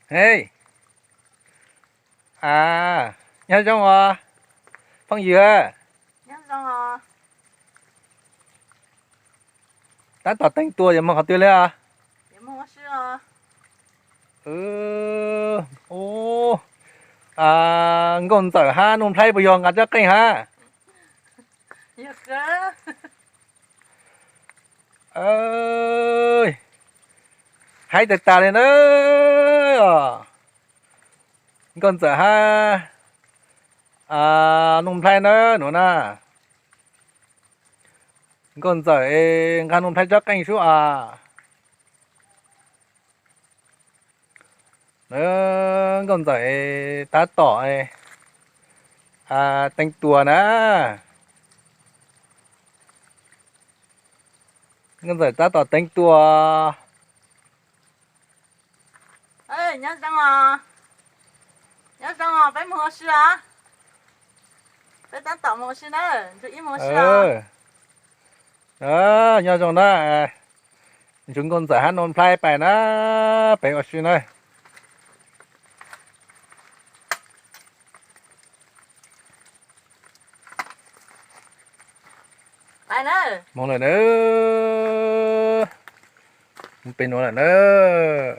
Hey, à, nhớ trong phong dừa, nhớ xong ta tỏ tên tua mà họ tiêu lên à? để mua sữa Ừ, ô, ngon tở ha, nôn thay bây giờ ngắt cho cây ha. nhiều cơ Ơi, hay tật ta lên ơi, ngon tở ha, nôn thay nữa nè, ngon tở ngan nôn thay cho cây số à. Nữa, ngon tở ta tỏ tên tua nè. Ngon tở ta tỏ tên tua. ê nhớ xong phải mua sữa phải tao tao mua sữa nữa rồi ít mua sữa đó nhớ trong đó chúng con sẽ hát nôn play bài nó phải ở xuyên ơi phải nữa một lần nữa một bên một lần nữa